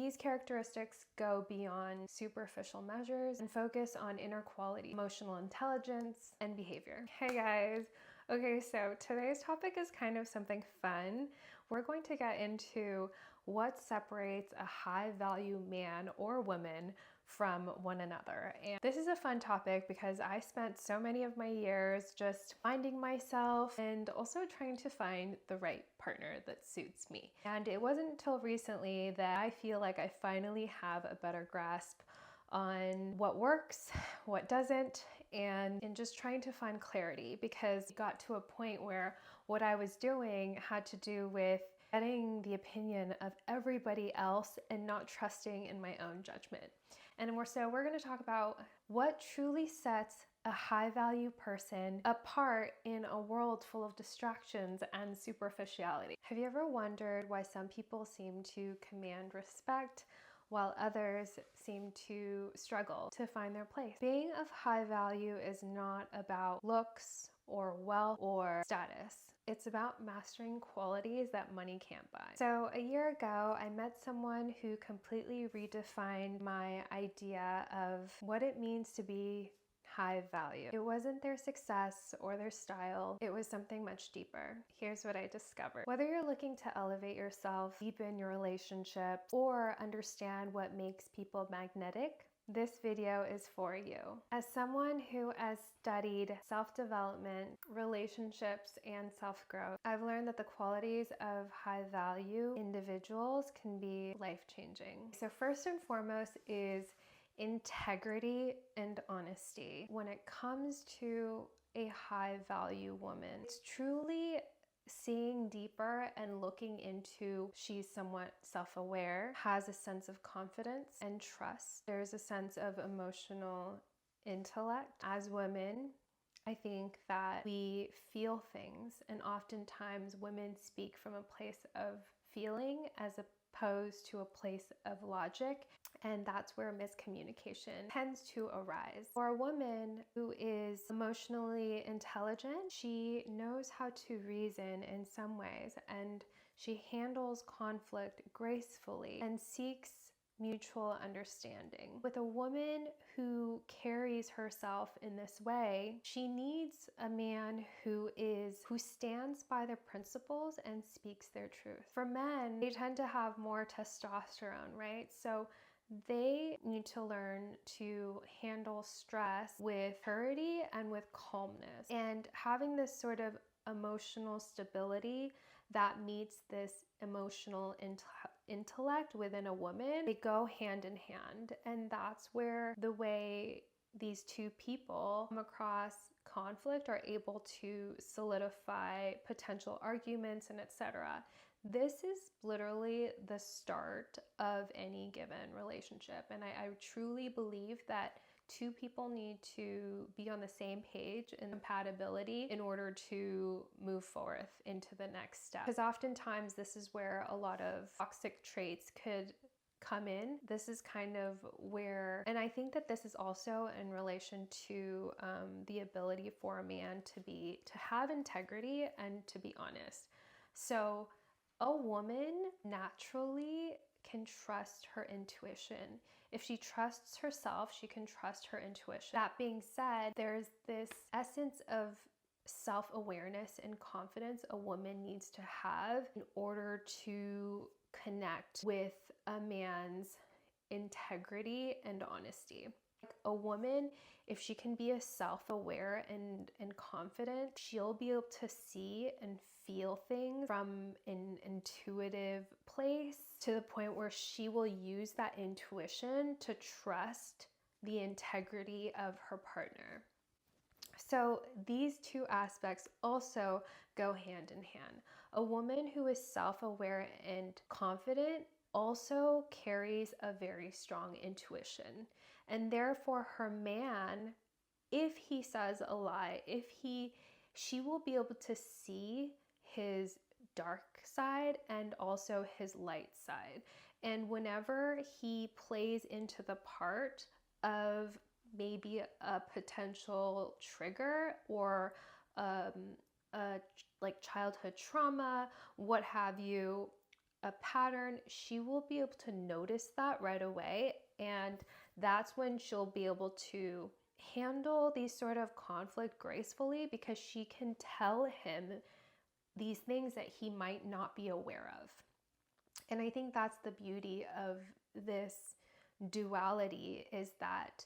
These characteristics go beyond superficial measures and focus on inner quality, emotional intelligence, and behavior. Hey guys. Okay, so today's topic is kind of something fun. We're going to get into what separates a high value man or woman from one another. And this is a fun topic because I spent so many of my years just finding myself and also trying to find the right partner that suits me. And it wasn't until recently that I feel like I finally have a better grasp on what works, what doesn't, and in just trying to find clarity, because it got to a point where what I was doing had to do with getting the opinion of everybody else and not trusting in my own judgment. And we're going to talk about what truly sets a high value person apart in a world full of distractions and superficiality. Have you ever wondered why some people seem to command respect while others seem to struggle to find their place? Being of high value is not about looks or wealth or status. It's about mastering qualities that money can't buy. So a year ago, I met someone who completely redefined my idea of what it means to be high value. It wasn't their success or their style. It was something much deeper. Here's what I discovered. Whether you're looking to elevate yourself, deepen your relationship, or understand what makes people magnetic, this video is for you. As someone who has studied self-development, relationships, and self-growth, I've learned that the qualities of high-value individuals can be life-changing. So first and foremost is integrity and honesty. When it comes to a high-value woman, it's truly seeing deeper and looking into, she's somewhat self-aware, has a sense of confidence and trust. There's a sense of emotional intellect. As women, I think that we feel things, and oftentimes women speak from a place of feeling as opposed to a place of logic, and that's where miscommunication tends to arise. For a woman who is emotionally intelligent, she knows how to reason in some ways, and she handles conflict gracefully and seeks mutual understanding. With a woman who carries herself in this way, she needs a man who stands by their principles and speaks their truth. For men, they tend to have more testosterone, right? So they need to learn to handle stress with purity and with calmness, and having this sort of emotional stability that meets this emotional intellect within a woman, they go hand in hand. And that's where the way these two people come across conflict are able to solidify potential arguments and etc. This is literally the start of any given relationship. And I truly believe that two people need to be on the same page in compatibility in order to move forth into the next step. Because oftentimes this is where a lot of toxic traits could come in. This is kind of where, and I think that this is also in relation to the ability for a man to have integrity and to be honest. So a woman naturally can trust her intuition. If she trusts herself, she can trust her intuition. That being said, there's this essence of self-awareness and confidence a woman needs to have in order to connect with a man's integrity and honesty. A woman, if she can be self-aware and confident, she'll be able to see and feel things from an intuitive place to the point where she will use that intuition to trust the integrity of her partner. So these two aspects also go hand in hand. A woman who is self-aware and confident also carries a very strong intuition, and therefore her man, if he says a lie, she will be able to see his dark side and also his light side. And whenever he plays into the part of maybe a potential trigger or like childhood trauma, what have you, a pattern, she will be able to notice that right away. And that's when she'll be able to handle these sort of conflict gracefully, because she can tell him these things that he might not be aware of. And I think that's the beauty of this duality, is that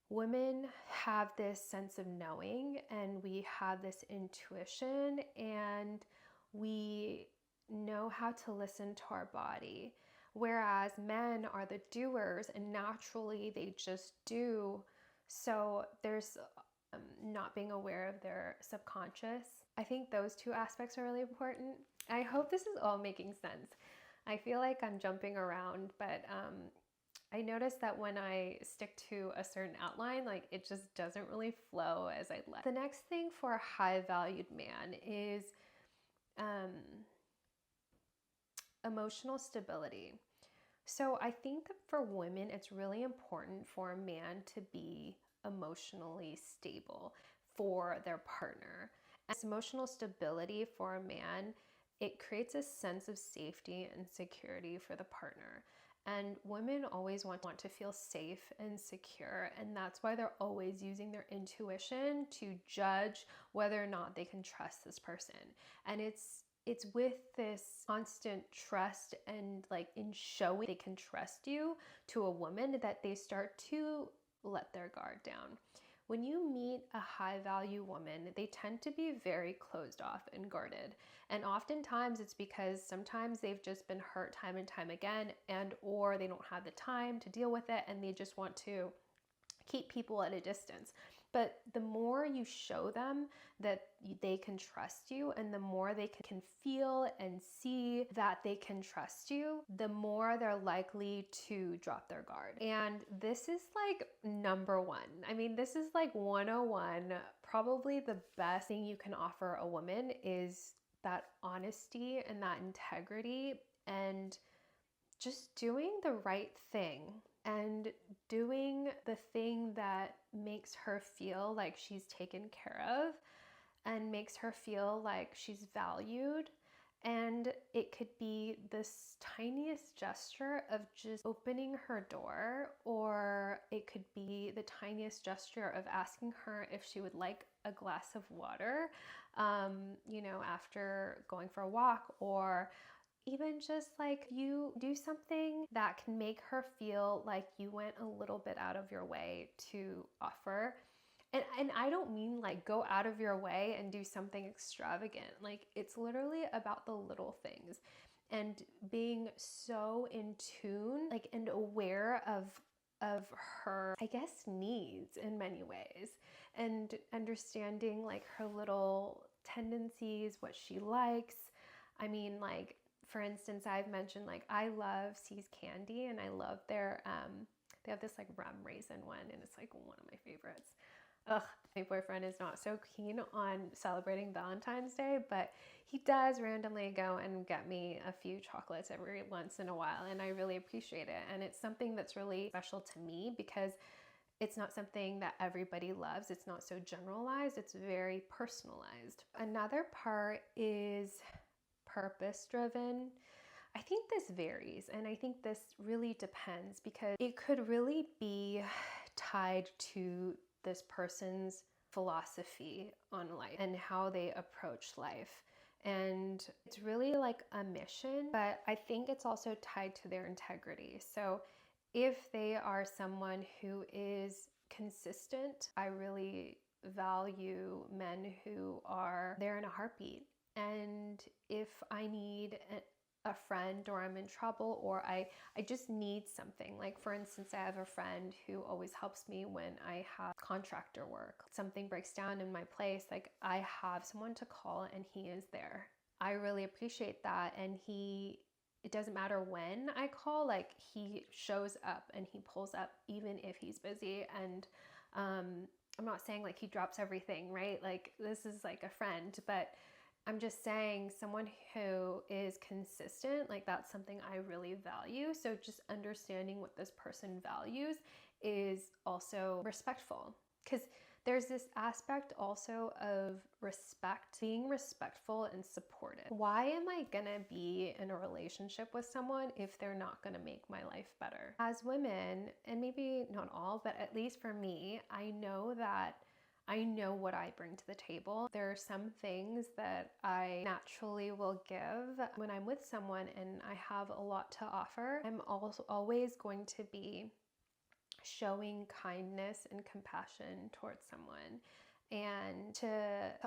women have this sense of knowing, and we have this intuition, and we know how to listen to our body, whereas men are the doers, and naturally they just do. So there's not being aware of their subconscious. I think those two aspects are really important. I hope this is all making sense. I feel like I'm jumping around, but I noticed that when I stick to a certain outline, like it just doesn't really flow as I'd like. The next thing for a high valued man is emotional stability. So I think that for women, it's really important for a man to be emotionally stable for their partner. As emotional stability for a man, it creates a sense of safety and security for the partner. And women always want to feel safe and secure, and that's why they're always using their intuition to judge whether or not they can trust this person. And it's with this constant trust and like in showing they can trust you to a woman that they start to let their guard down. When you meet a high value woman, they tend to be very closed off and guarded. And oftentimes it's because sometimes they've just been hurt time and time again, and or they don't have the time to deal with it, and they just want to keep people at a distance. But the more you show them that they can trust you, and the more they can feel and see that they can trust you, the more they're likely to drop their guard. And this is like number one. I mean, this is like 101. Probably the best thing you can offer a woman is that honesty and that integrity, and just doing the right thing, and doing the thing that makes her feel like she's taken care of and makes her feel like she's valued. And it could be this tiniest gesture of just opening her door, or it could be the tiniest gesture of asking her if she would like a glass of water, after going for a walk, or even just like you do something that can make her feel like you went a little bit out of your way to offer. And I don't mean like go out of your way and do something extravagant. Like it's literally about the little things, and being so in tune, like, and aware of her, I guess, needs in many ways, and understanding like her little tendencies, what she likes. I mean, like, for instance, I've mentioned like I love See's Candy, and I love their they have this like rum raisin one, and it's like one of my favorites. Ugh, my boyfriend is not so keen on celebrating Valentine's Day, but he does randomly go and get me a few chocolates every once in a while, and I really appreciate it. And it's something that's really special to me because it's not something that everybody loves. It's not so generalized. It's very personalized. Another part is purpose-driven. I think this varies, and I think this really depends, because it could really be tied to this person's philosophy on life and how they approach life. And it's really like a mission, but I think it's also tied to their integrity. So if they are someone who is consistent, I really value men who are there in a heartbeat. And if I need a friend, or I'm in trouble, or I just need something, like for instance, I have a friend who always helps me when I have contractor work. Something breaks down in my place, like I have someone to call and he is there. I really appreciate that. And it doesn't matter when I call, like he shows up and he pulls up even if he's busy. And I'm not saying like he drops everything, right? Like this is like a friend, but I'm just saying someone who is consistent, like that's something I really value. So just understanding what this person values is also respectful, because There's this aspect also of respect, being respectful and supportive. Why am I gonna be in a relationship with someone if they're not gonna make my life better? As women, and maybe not all, but at least for me, I know what I bring to the table. There are some things that I naturally will give when I'm with someone and I have a lot to offer. I'm also always going to be showing kindness and compassion towards someone. And to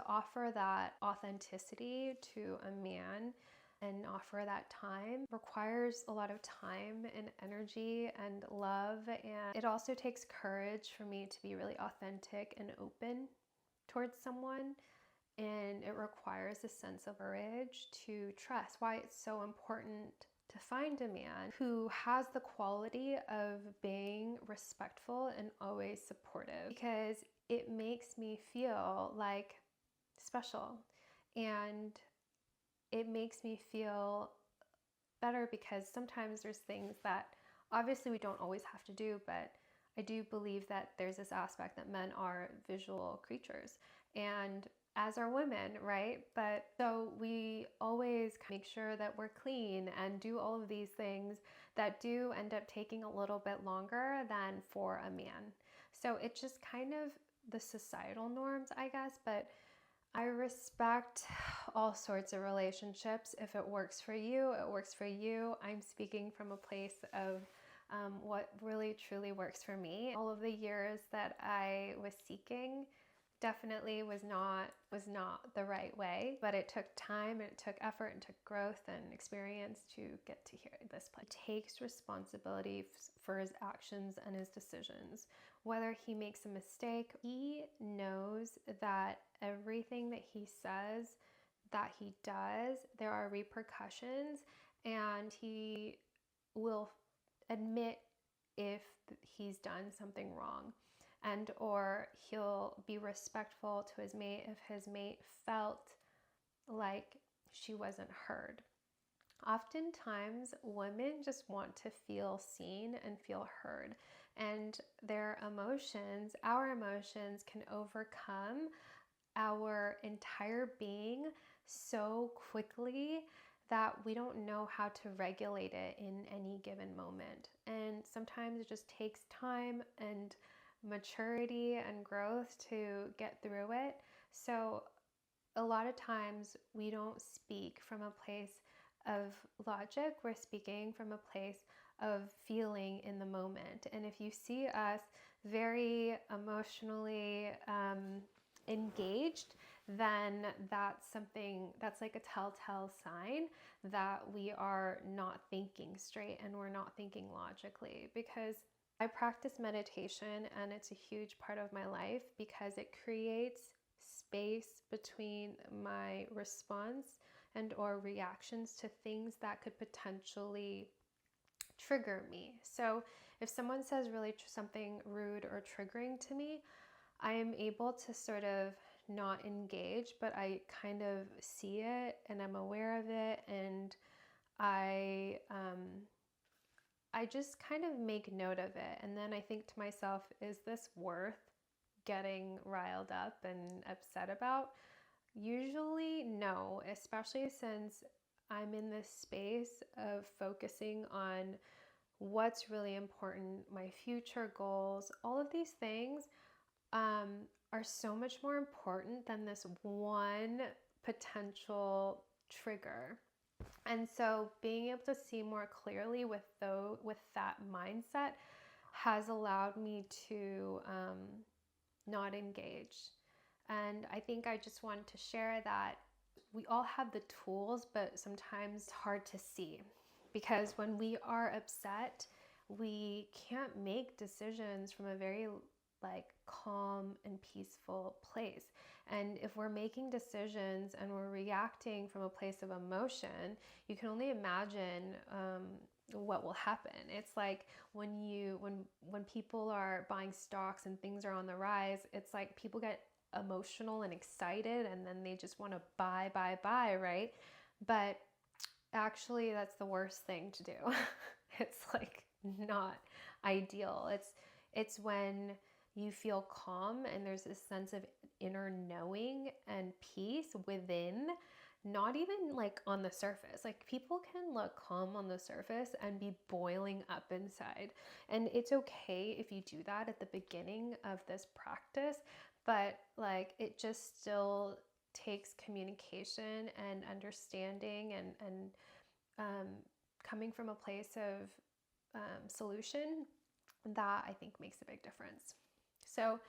offer that authenticity to a man and offer that time requires a lot of time and energy and love. And it also takes courage for me to be really authentic and open towards someone. And it requires a sense of courage to trust. Why it's so important to find a man who has the quality of being respectful and always supportive, because it makes me feel like special, and it makes me feel better, because sometimes there's things that obviously we don't always have to do, but I do believe that there's this aspect that men are visual creatures, and as are women, right? But so we always make sure that we're clean and do all of these things that do end up taking a little bit longer than for a man. So it's just kind of the societal norms, I guess, but I respect all sorts of relationships. If it works for you, it works for you. I'm speaking from a place of what really truly works for me. All of the years that I was seeking definitely was not the right way, but it took time and it took effort and took growth and experience to get to here this place. He takes responsibility for his actions and his decisions. Whether he makes a mistake, he knows that everything that he says, that he does, there are repercussions, and he will admit if he's done something wrong. And or he'll be respectful to his mate if his mate felt like she wasn't heard. Oftentimes, women just want to feel seen and feel heard, and their emotions, our emotions, can overcome our entire being so quickly that we don't know how to regulate it in any given moment. And sometimes it just takes time and maturity and growth to get through it. So a lot of times we don't speak from a place of logic, we're speaking from a place of feeling in the moment. And if you see us very emotionally engaged, then that's like a telltale sign that we are not thinking straight and we're not thinking logically. Because I practice meditation and it's a huge part of my life because it creates space between my response and or reactions to things that could potentially trigger me. So if someone says really something rude or triggering to me, I am able to sort of not engage, but I kind of see it and I'm aware of it, and I just kind of make note of it. And then I think to myself, is this worth getting riled up and upset about? Usually no, especially since I'm in this space of focusing on what's really important, my future goals. All of these things are so much more important than this one potential trigger. And so being able to see more clearly with that mindset has allowed me to not engage. And I think I just wanted to share that we all have the tools, but sometimes it's hard to see, because when we are upset, we can't make decisions from a very calm and peaceful place. And if we're making decisions and we're reacting from a place of emotion, you can only imagine what will happen. It's like when people are buying stocks and things are on the rise, it's like people get emotional and excited and then they just want to buy, right? But actually that's the worst thing to do. It's like not ideal. It's when you feel calm and there's this sense of inner knowing and peace within, not even like on the surface. Like people can look calm on the surface and be boiling up inside. And it's okay if you do that at the beginning of this practice, but like it just still takes communication and understanding and coming from a place of solution that I think makes a big difference. So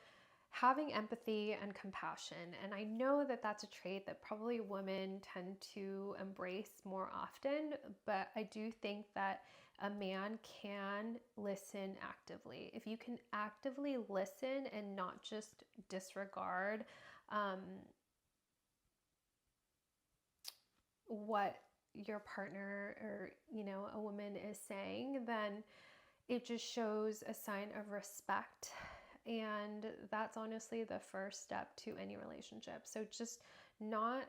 having empathy and compassion, and I know that that's a trait that probably women tend to embrace more often, but I do think that a man can listen actively. If you can actively listen and not just disregard what your partner or a woman is saying, then it just shows a sign of respect. And that's honestly the first step to any relationship. So just not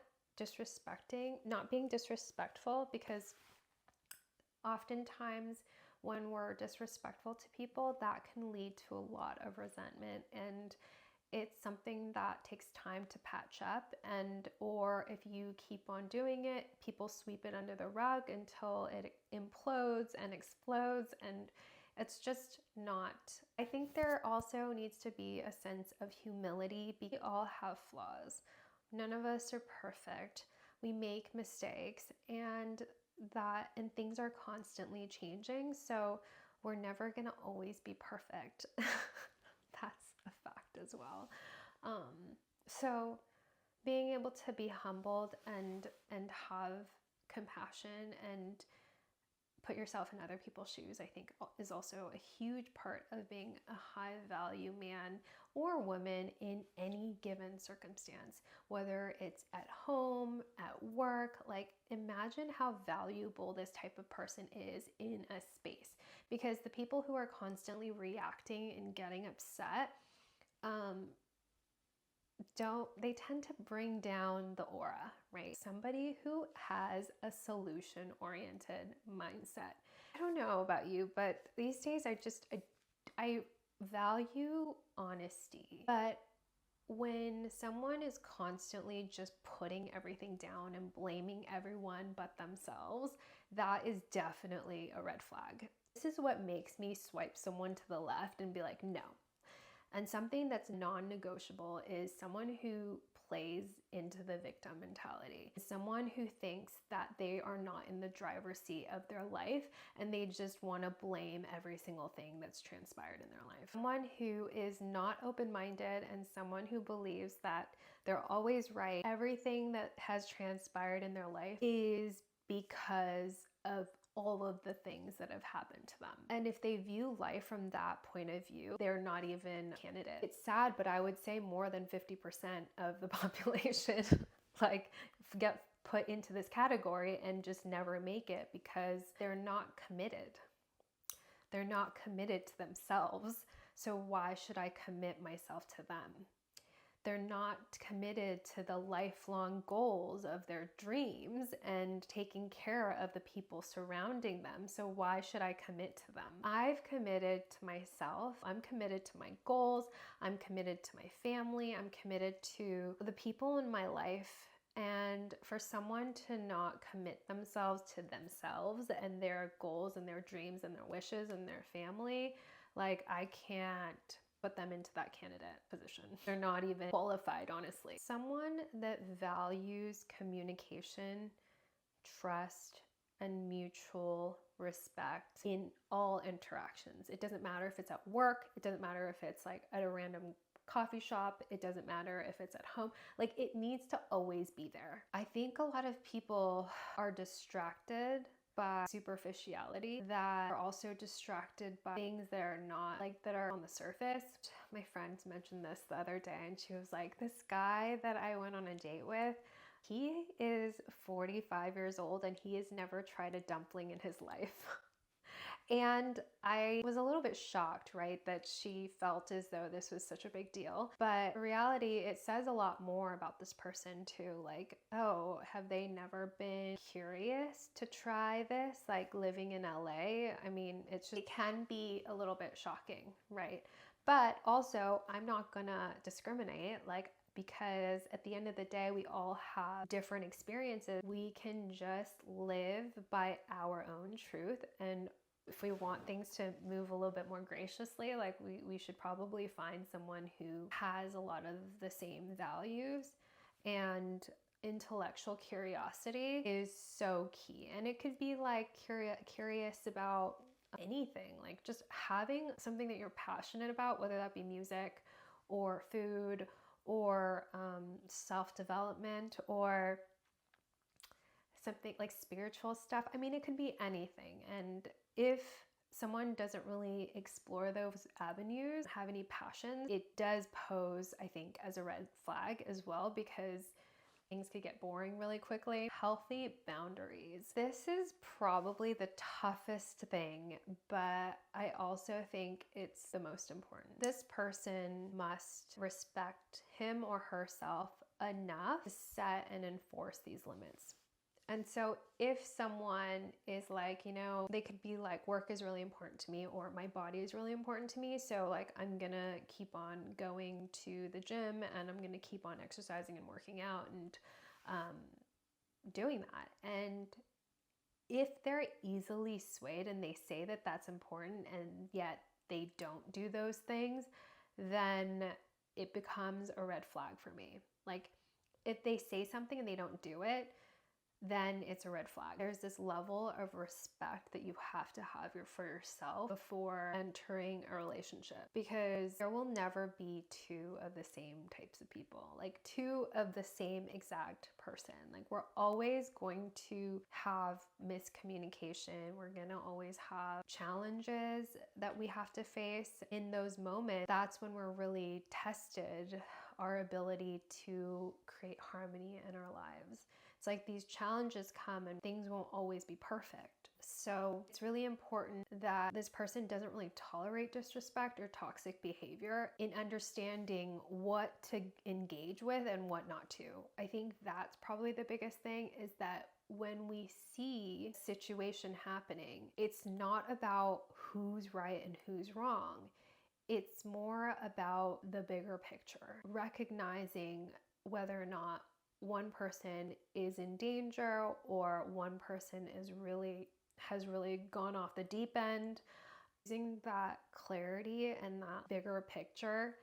being disrespectful, because oftentimes when we're disrespectful to people, that can lead to a lot of resentment, and it's something that takes time to patch up. And or if you keep on doing it, people sweep it under the rug until it implodes and explodes, and it's just not. I think there also needs to be a sense of humility. We all have flaws. None of us are perfect. We make mistakes, and things are constantly changing. So we're never going to always be perfect. That's a fact as well. So being able to be humbled and have compassion and put yourself in other people's shoes, I think is also a huge part of being a high value man or woman in any given circumstance, whether it's at home, at work. Like imagine how valuable this type of person is in a space, because the people who are constantly reacting and getting upset, they tend to bring down the aura, right? Somebody who has a solution-oriented mindset. I don't know about you, but these days I value honesty. But when someone is constantly just putting everything down and blaming everyone but themselves, that is definitely a red flag. This is what makes me swipe someone to the left and be like, no. And something that's non-negotiable is someone who plays into the victim mentality. Someone who thinks that they are not in the driver's seat of their life and they just want to blame every single thing that's transpired in their life. Someone who is not open-minded and someone who believes that they're always right. Everything that has transpired in their life is because of all of the things that have happened to them. And if they view life from that point of view, they're not even a candidate. It's sad, but I would say more than 50% of the population like get put into this category and just never make it because they're not committed. They're not committed to themselves. So why should I commit myself to them? They're not committed to the lifelong goals of their dreams and taking care of the people surrounding them. So why should I commit to them? I've committed to myself. I'm committed to my goals. I'm committed to my family. I'm committed to the people in my life. And for someone to not commit themselves to themselves and their goals and their dreams and their wishes and their family, like I can't put them into that candidate position. They're not even qualified, honestly. Someone that values communication, trust, and mutual respect in all interactions. It doesn't matter if it's at work. It doesn't matter if it's like at a random coffee shop. It doesn't matter if it's at home. Like it needs to always be there. I think a lot of people are distracted by superficiality, that are also distracted by things that are not like that are on the surface. My friend mentioned this the other day and she was like, this guy that I went on a date with, he is 45 years old and he has never tried a dumpling in his life. And I was a little bit shocked, right, that she felt as though this was such a big deal. But in reality, it says a lot more about this person too. Like, oh, have they never been curious to try this? Like living in LA? I mean, it can be a little bit shocking, right? But also, I'm not gonna discriminate, like, because at the end of the day, we all have different experiences. We can just live by our own truth. And if we want things to move a little bit more graciously, like we should probably find someone who has a lot of the same values. And intellectual curiosity is so key. And it could be like curious about anything, like just having something that you're passionate about, whether that be music or food or self-development or something like spiritual stuff. I mean, it could be anything. And if someone doesn't really explore those avenues, have any passions, it does pose, I think, as a red flag as well, because things could get boring really quickly. Healthy boundaries. This is probably the toughest thing, but I also think it's the most important. This person must respect him or herself enough to set and enforce these limits. And so if someone is like, you know, they could be like, work is really important to me, or my body is really important to me, so like I'm gonna keep on going to the gym and I'm gonna keep on exercising and working out and doing that. And if they're easily swayed and they say that that's important and yet they don't do those things, then it becomes a red flag for me. Like, if they say something and they don't do it, then it's a red flag. There's this level of respect that you have to have for yourself before entering a relationship, because there will never be two of the same types of people, like two of the same exact person. Like, we're always going to have miscommunication. We're gonna always have challenges that we have to face. In those moments, that's when we're really tested, our ability to create harmony in our lives. It's like these challenges come and things won't always be perfect. So it's really important that this person doesn't really tolerate disrespect or toxic behavior, in understanding what to engage with and what not to. I think that's probably the biggest thing, is that when we see a situation happening, it's not about who's right and who's wrong. It's more about the bigger picture, recognizing whether or not one person is in danger or one person has really gone off the deep end. Using that clarity and that bigger picture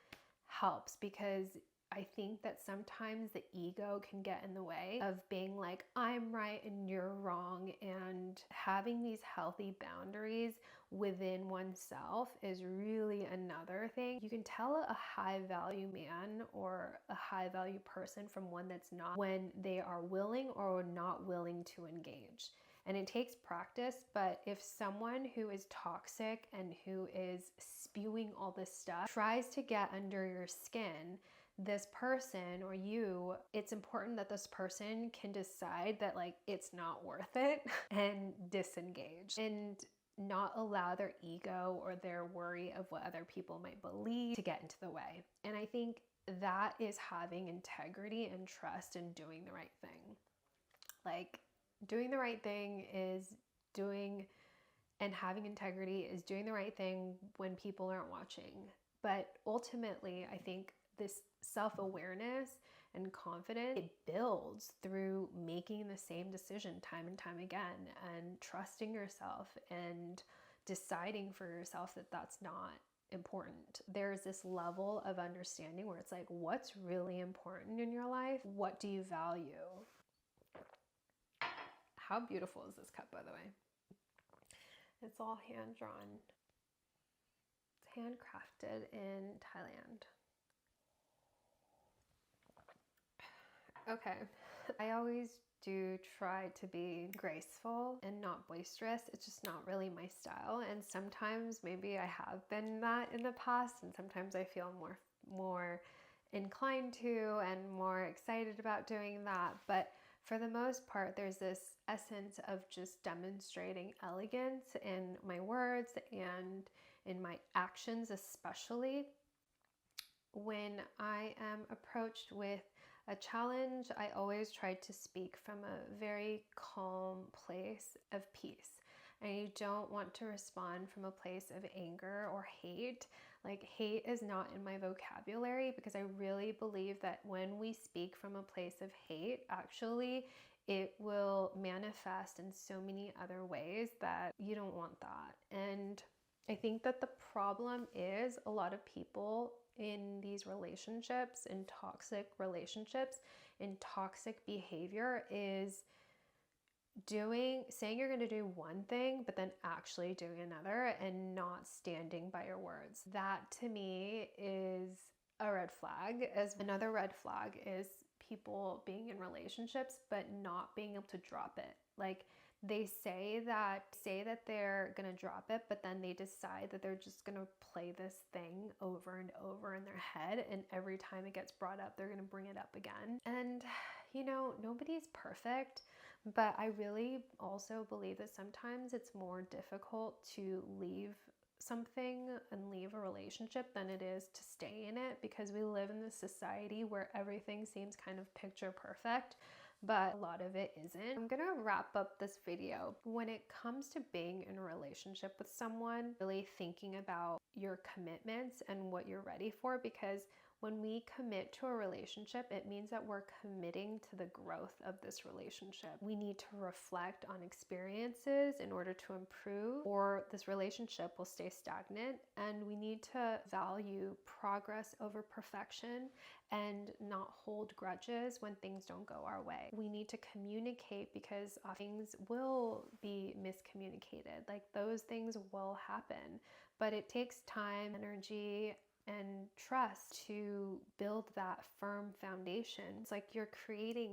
helps, because I think that sometimes the ego can get in the way of being like, I'm right and you're wrong, and having these healthy boundaries within oneself is really another thing. You can tell a high value man or a high value person from one that's not, when they are willing or not willing to engage. And it takes practice, but if someone who is toxic and who is spewing all this stuff tries to get under your skin, this person or you, it's important that this person can decide that like it's not worth it and disengage, and not allow their ego or their worry of what other people might believe to get into the way. And I think that is having integrity and trust and doing the right thing. Like, doing the right thing is doing, and having integrity is doing the right thing when people aren't watching. But ultimately, I think this self-awareness and confidence, it builds through making the same decision time and time again, and trusting yourself and deciding for yourself that that's not important. There's this level of understanding where it's like, what's really important in your life? What do you value? How beautiful is this cup, by the way? It's all hand drawn. It's handcrafted in Thailand. Okay, I always do try to be graceful and not boisterous. It's just not really my style. And sometimes maybe I have been that in the past, and sometimes I feel more inclined to and more excited about doing that. But for the most part, there's this essence of just demonstrating elegance in my words and in my actions, especially when I am approached with a challenge. I always try to speak from a very calm place of peace. and you don't want to respond from a place of anger or hate. Like, hate is not in my vocabulary, because I really believe that when we speak from a place of hate, actually, it will manifest in so many other ways that you don't want that. And I think that the problem is a lot of people in these relationships, in toxic relationships, in toxic behavior, is saying you're going to do one thing, but then actually doing another and not standing by your words. That to me is a red flag. As another red flag is people being in relationships but not being able to drop it. Like, they say that they're going to drop it, but then they decide that they're just going to play this thing over and over in their head, and every time it gets brought up, they're going to bring it up again. And nobody's perfect, but I really also believe that sometimes it's more difficult to leave something and leave a relationship than it is to stay in it, because we live in this society where everything seems kind of picture perfect, but a lot of it isn't. I'm gonna wrap up this video. When it comes to being in a relationship with someone, really thinking about your commitments and what you're ready for, because when we commit to a relationship, it means that we're committing to the growth of this relationship. We need to reflect on experiences in order to improve, or this relationship will stay stagnant. And we need to value progress over perfection and not hold grudges when things don't go our way. We need to communicate, because things will be miscommunicated. Like, those things will happen, but it takes time, energy, and trust to build that firm foundation. It's like you're creating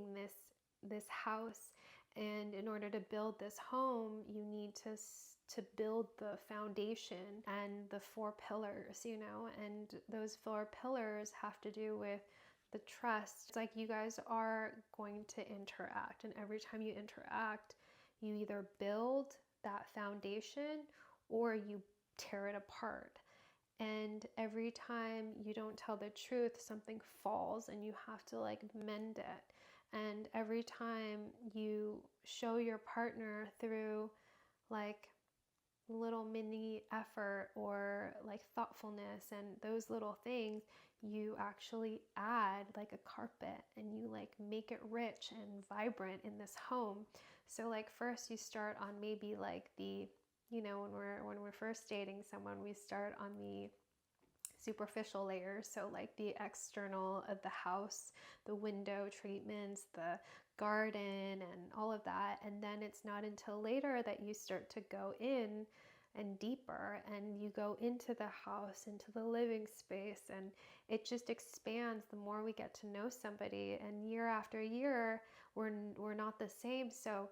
this house, and in order to build this home, you need to build the foundation and the 4 pillars, and those 4 pillars have to do with the trust. It's like you guys are going to interact, and every time you interact, you either build that foundation or you tear it apart. And every time you don't tell the truth, something falls and you have to mend it. And every time you show your partner through little mini effort or thoughtfulness and those little things, you actually add a carpet, and you make it rich and vibrant in this home. So first you start on maybe the when we're first dating someone, we start on the superficial layers. So the external of the house, the window treatments, the garden, and all of that. And then it's not until later that you start to go in and deeper, and you go into the house, into the living space, and it just expands the more we get to know somebody. And year after year, we're not the same. So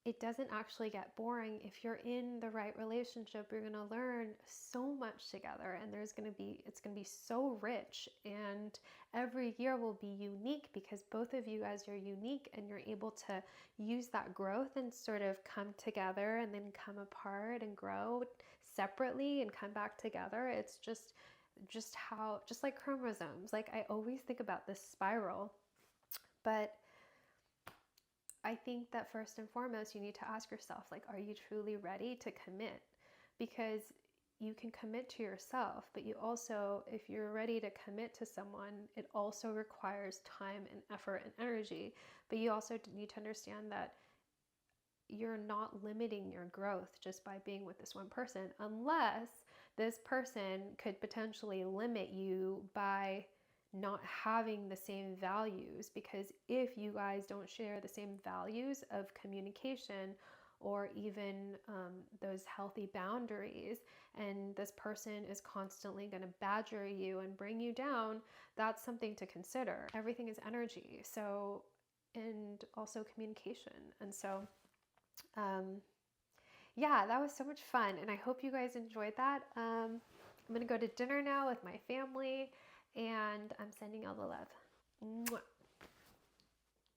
it doesn't actually get boring. If you're in the right relationship, you're going to learn so much together, and it's going to be so rich, and every year will be unique, because both of you guys are unique, and you're able to use that growth and sort of come together and then come apart and grow separately and come back together. It's just like chromosomes. I always think about this spiral, but I think that first and foremost, you need to ask yourself, are you truly ready to commit? Because you can commit to yourself, but you also, if you're ready to commit to someone, it also requires time and effort and energy. But you also need to understand that you're not limiting your growth just by being with this one person, unless this person could potentially limit you by not having the same values. Because if you guys don't share the same values of communication, or even those healthy boundaries, and this person is constantly going to badger you and bring you down, that's something to consider. Everything is energy, so, and also communication. And so yeah, that was so much fun, and I hope you guys enjoyed that. I'm gonna go to dinner now with my family, and I'm sending all the love. Mwah.